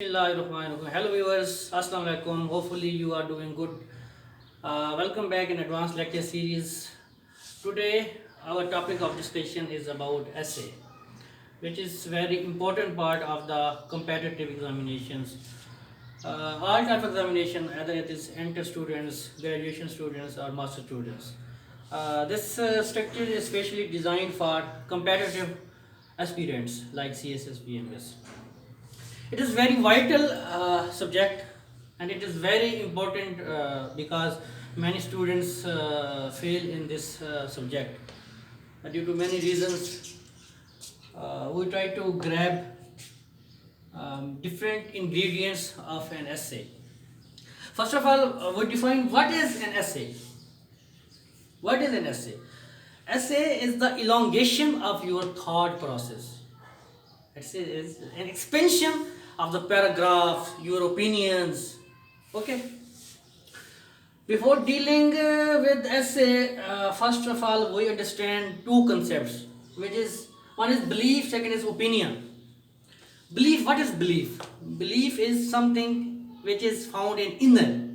Hello viewers, Assalamu alaikum. Hopefully you are doing good. Welcome back in advanced lecture series. Today our topic of discussion is about essay, which is very important part of the competitive examinations. All type of examination, whether it is enter students, graduation students or master students. This structure is specially designed for competitive aspirants like CSS, PMS. It is very vital subject, and it is very important because many students fail in this subject due to many reasons. We try to grab different ingredients of an essay. First of all, we define what is an essay. What is an essay? Essay is the elongation of your thought process. Essay is an expansion of the paragraphs, your opinions. Okay. Before dealing with essay, first of all, we understand two concepts, which is one is belief, second is opinion. Belief, what is belief? Belief is something which is found in inner,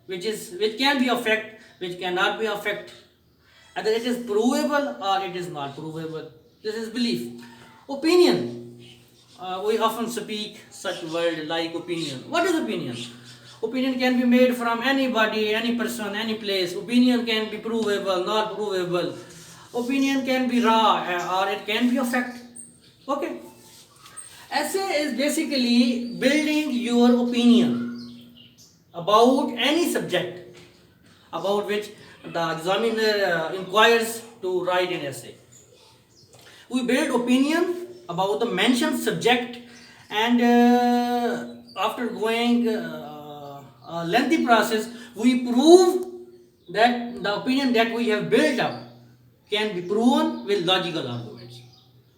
which can be a fact, which cannot be a fact. Either it is provable or it is not provable. This is belief. Opinion. We often speak such word like opinion. What is opinion? Opinion can be made from anybody, any person, any place. Opinion can be provable, not provable. Opinion can be raw or it can be a fact. Okay. Essay is basically building your opinion about any subject about which the examiner inquires to write an essay. We build opinion about the mentioned subject, and after going a lengthy process, we prove that the opinion that we have built up can be proven with logical arguments.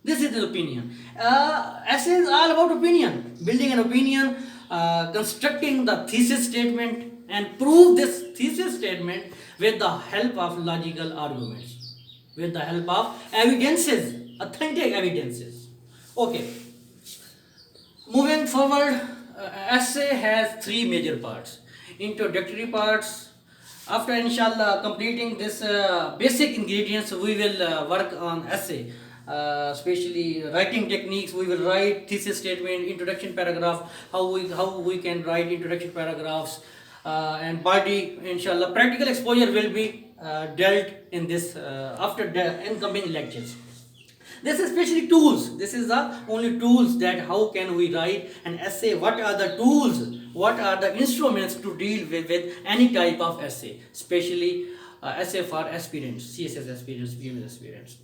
This is the opinion. Essay is all about opinion, building an opinion, constructing the thesis statement, and prove this thesis statement with the help of logical arguments, with the help of evidences, authentic evidences. Okay. Moving forward, essay has three major parts. Introductory parts. After inshallah completing this basic ingredients, we will work on essay. Especially writing techniques, we will write thesis statement, introduction paragraph, how we can write introduction paragraphs, and body. Inshallah, practical exposure will be dealt in this after the incoming lectures. This is especially tools. This is the only tools that how can we write an essay. What are the tools? What are the instruments to deal with any type of essay, especially essay for aspirants, CSS aspirants, PMS aspirants.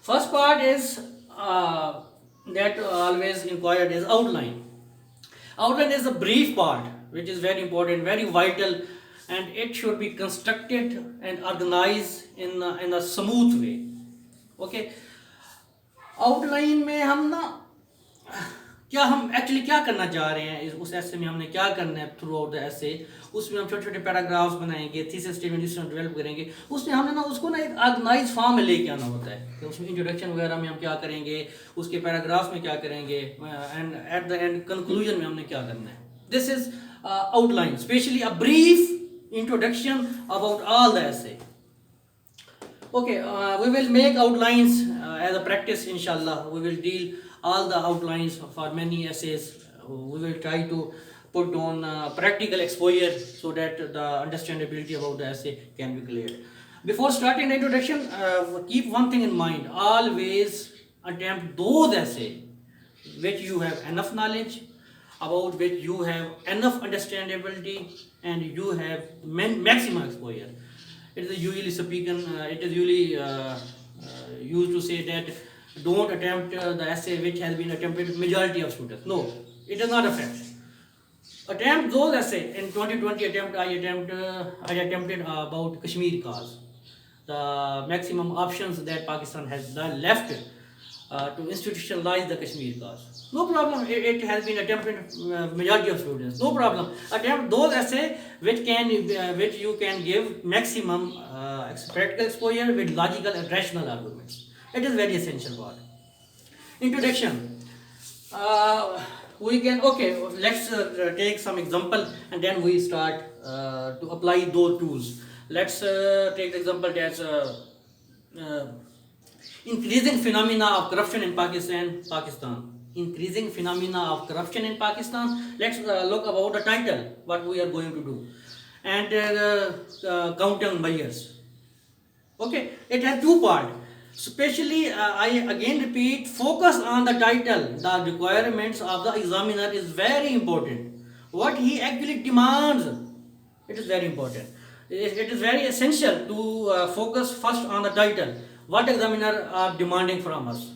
First part is that always inquired is outline. Outline is a brief part which is very important, very vital, and it should be constructed and organized in a smooth way. Okay. Outline में हम ना क्या हम actually क्या करना चाह रहे हैं उस ऐसे में हमने क्या करना है थ्रू आउट द ऐसे उसमें हम छोटे छोटे पैराग्राफ्स बनाएंगे थीसिस स्टेटमेंट जिस तरह डेवलप करेंगे उसमें हमने ना उसको ना एक ऑर्गेनाइज फॉर्म में लेके आना होता है कि उसमें इंट्रोडक्शन वगैरह में हम क्या करेंगे उसके पैराग्राफ्स में क्या करेंगे and at the end conclusion में हमने क्या करना है this is outline specially a brief introduction about all the ऐसे. Okay, we will make outlines as a practice, inshallah. We will deal all the outlines for many essays. We will try to put on practical exposure so that the understandability about the essay can be clear. Before starting the introduction, keep one thing in mind. Always attempt those essays which you have enough knowledge, about which you have enough understandability, and you have maximum exposure. It is usually speaking. It is usually used to say that don't attempt the essay which has been attempted majority of students. No, it is not a fact. Attempt those essay. In 2020 I attempted about Kashmir cause. The maximum options that Pakistan has left to institutionalize the Kashmir cause. No problem. It has been attempted majority of students. No problem. Attempt those essay which you can give maximum practical exposure with logical and rational arguments. It is very essential part. Introduction. we can, okay, let's take some example and then we start to apply those tools. Let's take the example that's uh, increasing phenomena of corruption in Pakistan. Increasing phenomena of corruption in Pakistan. Let's look about the title, what we are going to do, and counter measures. Okay, it has two parts. Especially, I again repeat, focus on the title. The requirements of the examiner is very important. What he actually demands, it is very important. It is very essential to focus first on the title. What examiner are demanding from us.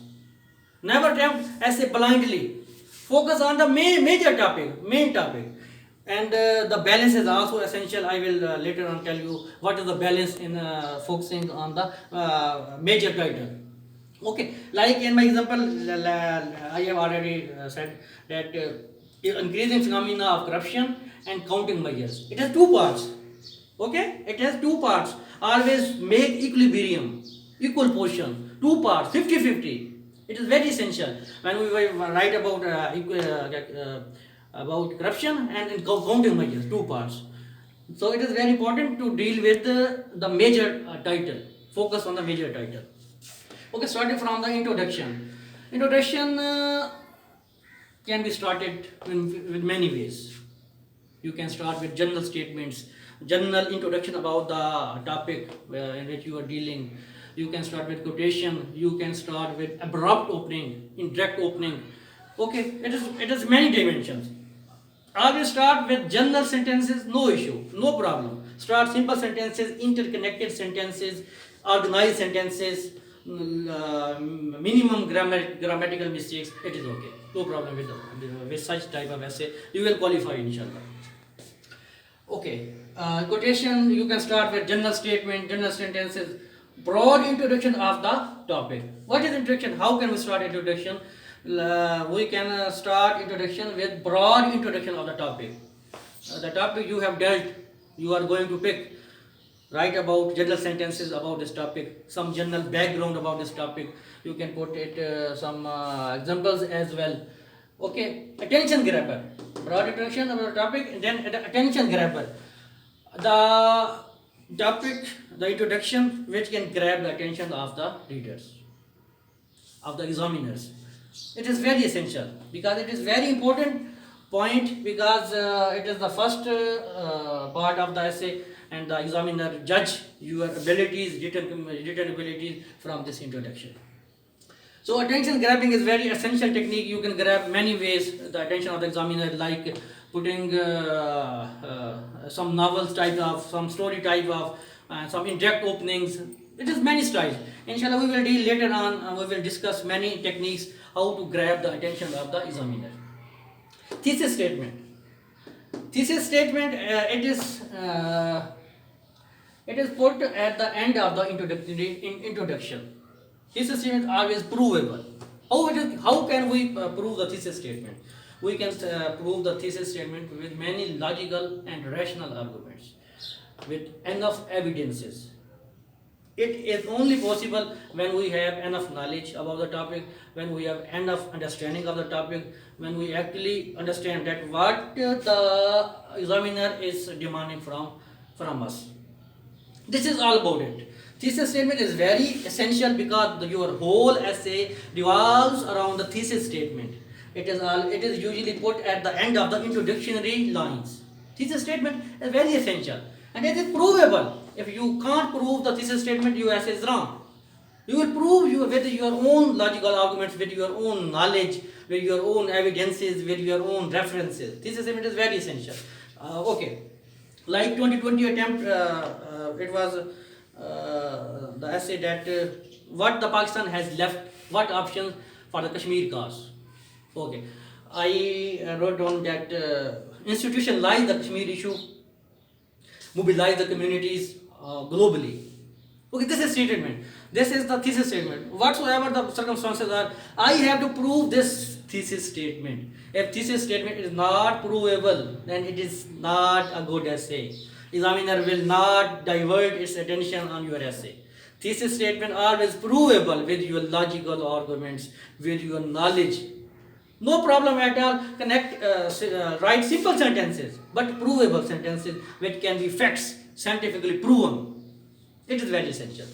Never attempt essay blindly. Focus on the main topic. And the balance is also essential. I will later on tell you what is the balance in focusing on the major title. Okay, like in my example, I have already said that increasing phenomena of corruption and counting measures. It has two parts. Okay, it has two parts. Always make equilibrium, equal portion, two parts, 50-50. It is very essential when we write about about corruption and counting measures, two parts. So it is very important to deal with the major title, focus on the major title. Okay, starting from the introduction. Introduction can be started with many ways. You can start with general statements, general introduction about the topic in which you are dealing. You can start with quotation. You can start with abrupt opening, indirect opening. Okay, it is many dimensions. Always start with general sentences, no issue, no problem. Start simple sentences, interconnected sentences, organized sentences, minimum grammatical mistakes. It is okay, no problem with such type of essay. You will qualify, inshallah. Okay, quotation, you can start with general statement, general sentences, broad introduction of the topic. What is introduction? How can we start introduction? We can start introduction with broad introduction of the topic. The topic you have dealt, you are going to pick, write about general sentences about this topic, some general background about this topic. You can put it some examples as well. Okay, attention grabber, broad introduction about the topic, and then attention grabber. The topic, the introduction which can grab the attention of the readers, of the examiners. It is very essential because it is very important point, because it is the first part of the essay, and the examiner judge your abilities, written abilities from this introduction. So attention grabbing is very essential technique. You can grab many ways the attention of the examiner, like putting some novels type of, some story type of, some indirect openings. It is many styles. Inshallah, we will deal later on. We will discuss many techniques how to grab the attention of the examiner. Thesis statement. Thesis statement. It is put at the end of the introduction. Thesis statement is always provable. How can we prove the thesis statement? We can prove the thesis statement with many logical and rational arguments, with enough evidences. It is only possible when we have enough knowledge about the topic, when we have enough understanding of the topic, when we actually understand that what the examiner is demanding from us. This is all about it. Thesis statement is very essential because your whole essay revolves around the thesis statement. It is usually put at the end of the introductory lines. Thesis statement is very essential, and it is provable. If you can't prove the thesis statement, your essay is wrong. You will prove with your own logical arguments, with your own knowledge, with your own evidences, with your own references. Thesis statement is very essential. Okay, like 2020 attempt, it was the essay that what the Pakistan has left, what options for the Kashmir cause. Okay, I wrote down that institutionalize the Kashmir issue, mobilize the communities globally. Okay, this is statement. This is the thesis statement. Whatsoever the circumstances are, I have to prove this thesis statement. If thesis statement is not provable, then it is not a good essay. Examiner will not divert its attention on your essay. Thesis statement always provable with your logical arguments, with your knowledge. No problem at all. Write simple sentences, but provable sentences which can be facts, scientifically proven. It is very essential.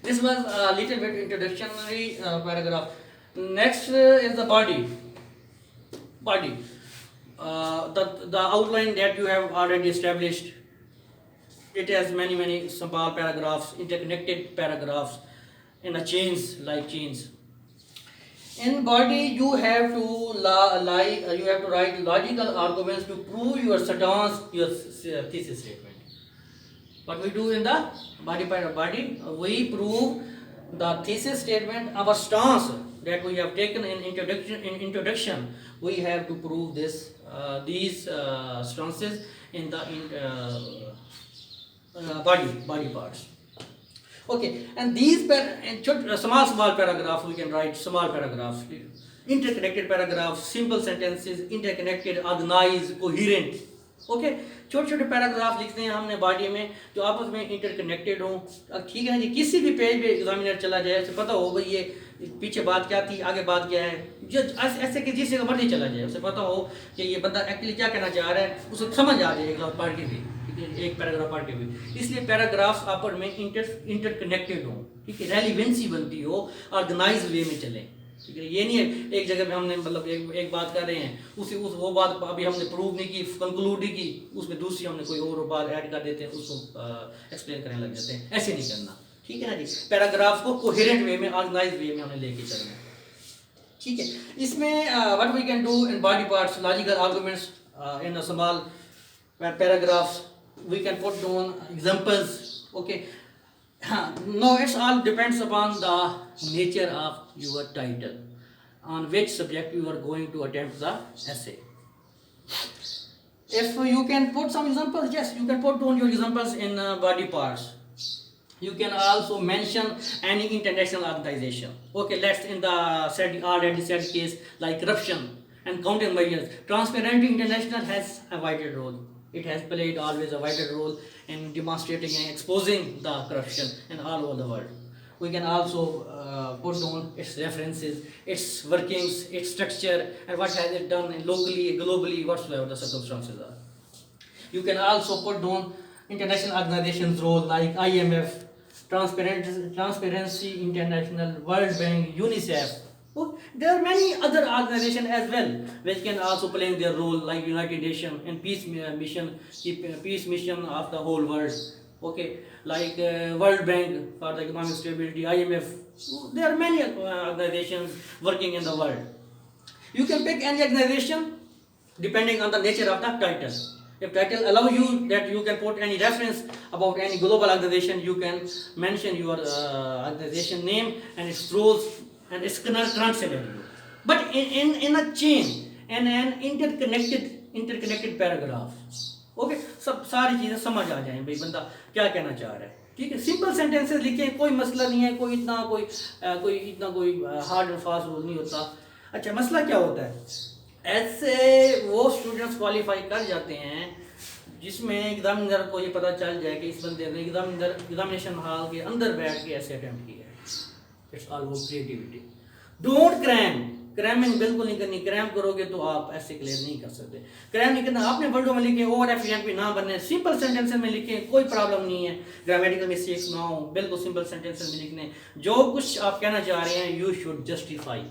This was a little bit introductory paragraph. Next is the body. Body. The outline that you have already established. It has many small paragraphs, interconnected paragraphs in a chains, like chains. In body, you have to write logical arguments to prove your stance, your thesis statement. What we do in the body, we prove the thesis statement, our stance that we have taken in introduction. We have to prove these stances in the body parts. Okay, and these small paragraphs, we can write small paragraphs, interconnected paragraphs, simple sentences, interconnected, organized, coherent. Okay, छोटे छोटे paragraph लिखते हैं हमने body में जो आपस में interconnected हो. अब ठीक है जी, किसी भी पेज पे एग्जामिनर चला जाए उसे पता हो भाई ये पीछे बात क्या थी, आगे बात क्या है. जो ऐसे कि जिस जगह मर्जी चला जाए उसे पता हो कि ये बंदा एक्चुअली क्या कहना चाह रहा है, उसे समझ आ जाए एक पढ़ के भी, एक पैराग्राफ पढ़ के भी. इसलिए पैराग्राफ्स आपस में इंटरकनेक्टेड हो, ठीक है, रेलिवेंसी बनती हो, ऑर्गेनाइज वे में चले. ठीक है, ये नहीं है एक जगह पे हमने मतलब एक बात कर रहे हैं, वो बात अभी हमने प्रूव नहीं की, कंक्लूड नहीं की, उसमें दूसरी हमने कोई और बात ऐड कर देते हैं, उसको एक्सप्लेन करने लग जाते हैं. ऐसे नहीं करना. ठीक है ना जी. पैराग्राफ को कोहेरेंट वे में, ऑर्गेनाइज वे में हमें लेके चलना है. ठीक है. इसमें what we can do in body parts, logical arguments in a small paragraphs, we can put down examples. Okay. No, it's all depends upon the nature of your title, on which subject you are going to attempt the essay. If you can put some examples, yes, you can put down your examples in body parts. You can also mention any international organization. Okay, let's in the already said case like corruption and countermeasures. Transparency International has a vital role. It has played always a vital role in demonstrating and exposing the corruption in all over the world. We can also put down its references, its workings, its structure, and what has it done locally, globally, whatsoever the circumstances are. You can also put down international organizations' role like IMF, Transparency International, World Bank, UNICEF. Oh, there are many other organizations as well which can also play their role, like United Nations and peace mission of the whole world. Okay, like World Bank for the economic stability, IMF. There are many organizations working in the world. You can pick any organization depending on the nature of the title. If title allow you that you can put any reference about any global organization, you can mention your organization name and its roles and its current scenario. But in a chain and an interconnected paragraph. Okay, सब सारी चीज़ें समझ आ जाएं भाई बंदा क्या कहना चाह रहा है. ठीक है, सिंपल सेंटेंसेस लिखें, कोई मसला नहीं है, कोई इतना कोई हार्ड एंड फास्ट रूल नहीं होता. अच्छा, मसला क्या होता है, ऐसे वो स्टूडेंट्स क्वालिफाई कर जाते हैं जिसमें एग्जामिनर को ये पता चल जाए कि इस बंदे ने एग्जामिनेशन हॉल के अंदर बैठ के ऐसे अटेम्प्ट किया है. It's all about creativity. Don't cramming बिल्कुल नहीं करनी. क्रैम करोगे तो आप ऐसे क्लियर नहीं कर सकते. क्रैम नहीं करना, आपने वर्डों में लिखे, ओवर एफिशिएंट भी ना बनने, सिंपल सेंटेंसेस में लिखें, कोई प्रॉब्लम नहीं है. ग्रामेटिकल मिस्टेक्स ना हो, बिल्कुल सिंपल सेंटेंसेस में लिखने. जो कुछ आप कहना चाह रहे हैं, you should justify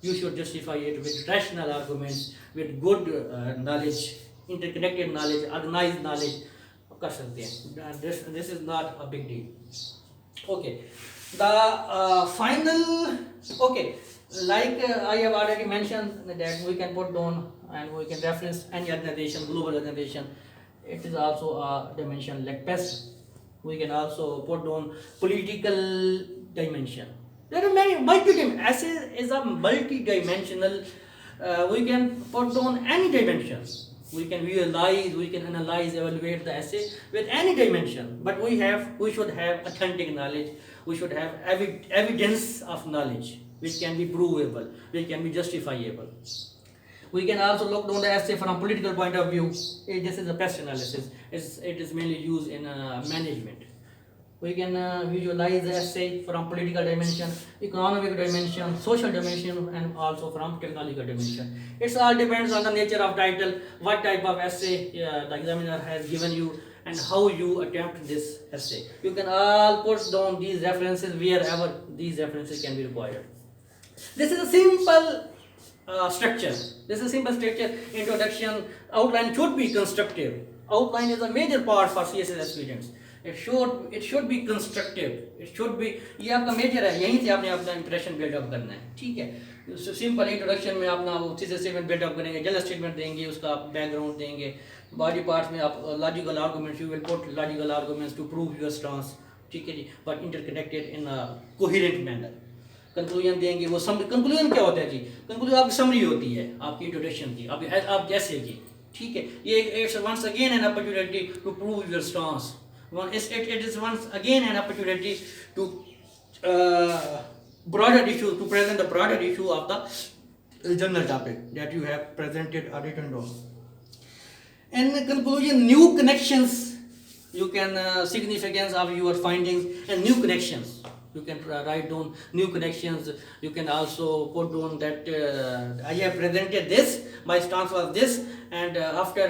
it with rational arguments, with good knowledge, interconnected knowledge, organized knowledge. कर सकते हैं. This is not a big deal. Okay, the final. Okay, like I have already mentioned that we can put down and we can reference any organization, global organization. It is also a dimension like PES. We can also put down political dimension. There are many multi-dimensional. Essay is a multi-dimensional. We can put down any dimensions. We can visualize, we can analyze, evaluate the essay with any dimension. But we should have authentic knowledge. We should have evidence of knowledge, which can be provable, which can be justifiable. We can also look down the essay from a political point of view. This is a pest analysis. It is mainly used in management. We can visualize the essay from political dimension, economic dimension, social dimension, and also from technological dimension. It all depends on the nature of title, what type of essay the examiner has given you, and how you attempt this essay. You can all put down these references wherever these references can be required. This is a simple structure. This is a simple structure. Introduction, outline should be constructive. Outline is a major part for CSS aspirants. It should be constructive. It should be, ये आपका major है, यहीं से आपने अपना impression buildup करना है, ठीक है. सिंपल इंट्रोडक्शन में अपना वो थीसिस स्टेटमेंट बिल्डअप करेंगे, जनरल स्टेटमेंट देंगे, उसका बैकग्राउंड देंगे. बॉडी पार्ट्स में आप logical arguments, you will put logical arguments to prove your stance, ठीक है जी, but interconnected in a coherent manner. Conclusion देंगे. वो कंक्लूजन क्या होता है जी? कंक्लूजन आपकी समरी होती है आपकी इंट्रोडक्शन की, आप जैसे की, ठीक है. ये it's once again an opportunity to prove your stance. It is once again an opportunity to broader issue, to present the broader issue of the general topic that you have presented or written down. In conclusion, new connections, you can significance of your findings and new connections. You can write down new connections. You can also put down that I have presented this, my stance was this, and after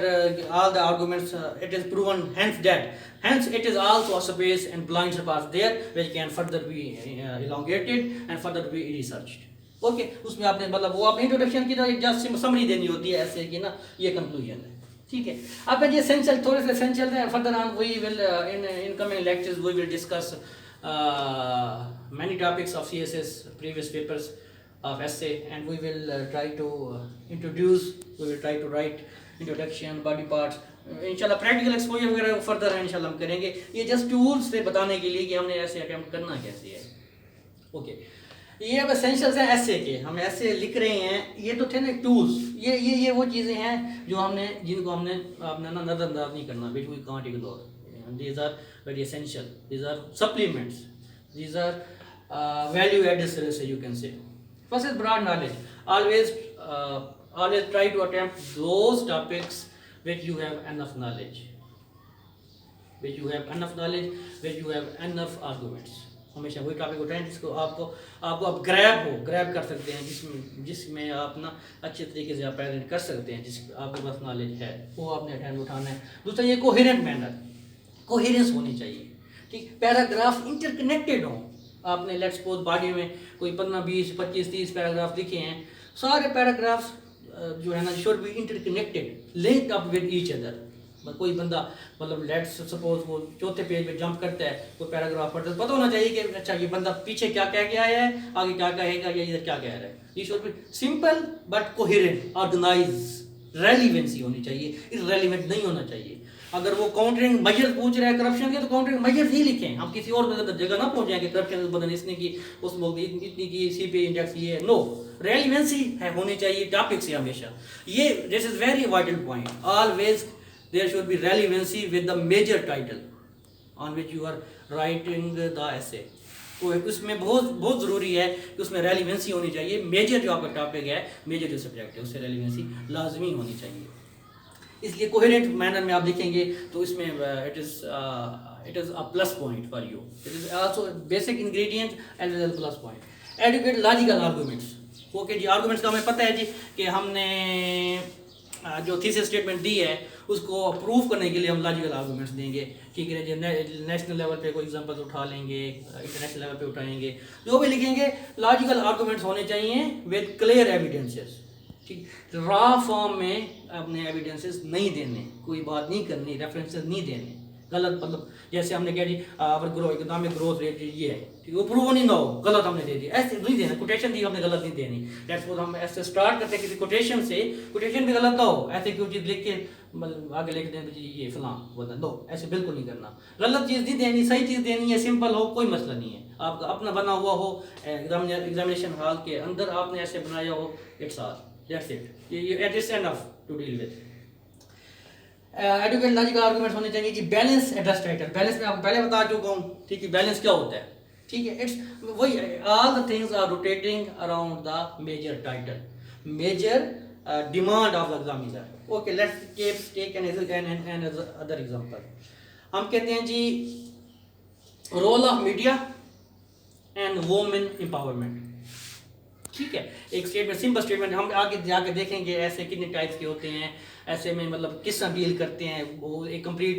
all the arguments, it is proven hence it is also a space and blind spots there which can further be elongated and further be researched. Okay, उसमें आपने मतलब वो आपने introduction की तो एक just summary देनी होती है ऐसे कि ना ये कंक्लूजन है, ठीक है. अब ये एसेंशियल, थोड़े से एसेंशियल है. Further on we will in coming lectures we will discuss many topics of CSS previous papers of essay, and we will try to introduce, we will try to write introduction, body parts, इंशाल्लाह practical exposure वगैरह further है इंशाल्लाह हम करेंगे. ये just tools से बताने के लिए कि हमने ऐसे अटेम्प्ट करना कैसे है. ओके, ये अब एसेंशियल्स हैं ऐसे के, हम ऐसे लिख रहे हैं. ये तो थे ना टूल्स, ये वो चीज़ें हैं जो हमने जिनको हमने अपना ना नज़रअंदाज नहीं करना, which we can't ignore. These are very essential. These are supplements. These are value added services, you can say. First is broad knowledge. Always try to attempt those topics which you have enough knowledge. Which you have enough arguments. हमेशा वही topic उठाएं जिसको आपको आप grab कर सकते हैं, जिसमें आप ना अच्छे तरीके से आप प्रेजेंट कर सकते हैं, जिस आपके पास नॉलेज है वो आपने अटेम्प्ट उठाना है. दूसरा ये कोहेरेंट मैनर, कोहेरेंस होनी चाहिए, ठीक. पैराग्राफ इंटरकनेक्टेड हो. आपने लेट्स सपोज बॉडी में कोई 15, 20, 25, 30 पैराग्राफ लिखे हैं. सारे पैराग्राफ्स जो है ना should be interconnected, linked up with each other. कोई बंदा मतलब लेट्स सपोज वो चौथे पेज पे जंप करता है, कोई पैराग्राफ पढ़ता है, पता होना चाहिए कि अच्छा ये बंदा पीछे क्या कह के आया है, आगे क्या कहेगा, या इधर क्या कह रहा है. ये should be simple but coherent, organise. Relevancy होनी चाहिए, इररेलेवेंट नहीं होना चाहिए. अगर वो काउंटरिंग मेजर पूछ रहा है करप्शन के, तो काउंटरिंग मेजर ही लिखें. हम किसी और जगह ना पहुंच जाएंगे करप्शन बदन इसने की, उस इतनी की, CPI इंडेक्स ये है. नो, रेलिवेंसी है होनी चाहिए टॉपिक से हमेशा. ये this is very vital point. Always there should be relevancy with the major title on which you are writing the essay. तो उसमें बहुत ज़रूरी है कि उसमें रेलिवेंसी होनी चाहिए. मेजर जो आपका टॉपिक है, मेजर जो सब्जेक्ट है, उससे रेलिवेंसी लाजमी होनी चाहिए. इसलिए कोहेरेंट मैनर में आप लिखेंगे तो इसमें it is a plus point for you. It is also basic ingredient as well as plus point. Educate logical arguments. Okay जी, आर्गूमेंट्स का हमें पता है जी कि हमने जो थीसिस स्टेटमेंट दी है उसको प्रूफ करने के लिए हम लॉजिकल आर्गूमेंट्स देंगे, ठीक है जी. नेशनल लेवल पे कोई एग्जांपल्स उठा लेंगे, इंटरनेशनल लेवल पे उठाएंगे, जो भी लिखेंगे लॉजिकल आर्गूमेंट्स होने चाहिए विद क्लियर एविडेंसेस, ठीक. रॉ फॉर्म में अपने एविडेंसेस नहीं देने, कोई बात नहीं करनी, रेफरेंसेस नहीं देने. गलत मतलब जैसे हमने कहा जी अवर इकोनॉमिक ग्रोथ रेट ये है, ठीक, वो प्रूव नहीं ना हो, गलत हमने दे दी, ऐसे नहीं देना. कोटेशन दी हमने गलत नहीं देनी. लेट्स सपोज हम ऐसे स्टार्ट करते हैं किसी कोटेशन से, कोटेशन भी गलत ना हो, ऐसे क्यों चीज़ लिख के मतलब आगे लिख दें तो जी ये फलां बता दो, ऐसे बिल्कुल नहीं करना. गलत चीज़ नहीं देनी, सही चीज़ देनी है. सिंपल हो, कोई मसला नहीं है. आपका अपना बना हुआ हो, एग्जामिनेशन हॉल के अंदर आपने ऐसे बनाया हो, it's all, that's it. It is enough to deal with. Adequate logical arguments होने चाहिए जी. Balance address title. बैलेंस में आपको पहले बता चुका हूँ, ठीक है. बैलेंस क्या होता है, ठीक है. इट्स वही all the things are rotating around the major title, major demand of the examiner. Okay, let's take another example. हम कहते हैं जी role of media and women empowerment. ठीक है, एक स्टेटमेंट, सिंपल स्टेटमेंट, हम आगे जाके देखेंगे ऐसे कितने टाइप्स के होते हैं, ऐसे में मतलब किस तरह डील करते हैं, वो एक कंप्लीट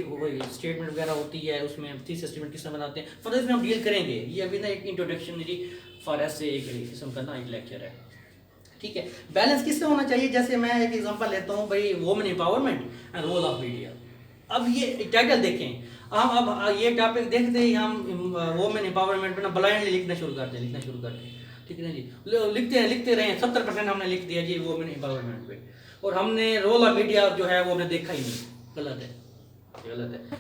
स्टेटमेंट वगैरह होती है, उसमें थीसिस स्टेटमेंट किस तरह बनाते हैं, फर्दर इसमें हम डील करेंगे। ये अभी ना एक इंट्रोडक्शनरी फॉर ऐसे एक किस्म का ना एक लेक्चर है। ठीक है, बैलेंस किस तरह होना चाहिए, जैसे मैं एक एग्जांपल लेता हूँ भाई, women empowerment and role of media. अब ये टाइटल देखें, हम अब ये टॉपिक देखते ही हम वुमेन एम्पावरमेंट पे ना ब्लाइंडली लिखना शुरू करते हैं। ठीक है ना जी, लिखते रहे, 70% हमने लिख दिया जी वुमेन एम्पावरमेंट पे, और हमने रोल ऑफ मीडिया जो है वो हमने देखा ही नहीं। गलत है।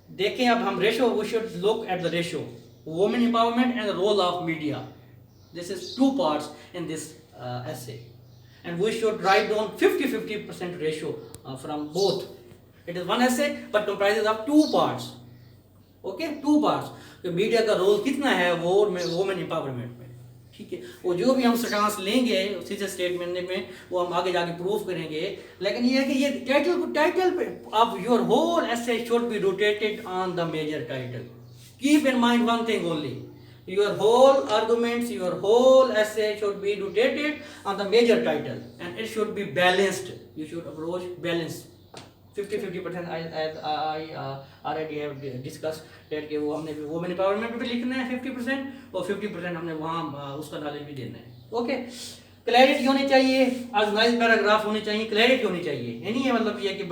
देखें अब हम ratio, we should look at the ratio women empowerment and role of media. This is two parts in this essay, and we should write down 50-50% ratio from both. It is one essay but comprises of two parts. Okay, two parts. तो media का role कितना है वो women empowerment में। ठीक है, वो जो भी हम स्टांस लेंगे उसी से स्टेटमेंट में वो हम आगे जाके प्रूव करेंगे। लेकिन ये है कि ये टाइटल पे of your whole essay should be rotated on the major title. Keep in mind one thing only. Your whole arguments, your whole essay should be rotated on the major title, and it should be balanced. You should approach balanced. 50-50% I already have discussed that कि वो हमने women empowerment पे भी लिखना है 50% और 50% हमने वहाँ उसका नॉलेज भी देना है। ओके, क्लैरिटी होनी चाहिए, ऑर्गेनाइज पैराग्राफ होनी चाहिए, क्लैरिटी होनी चाहिए। ये नहीं है मतलब ये कि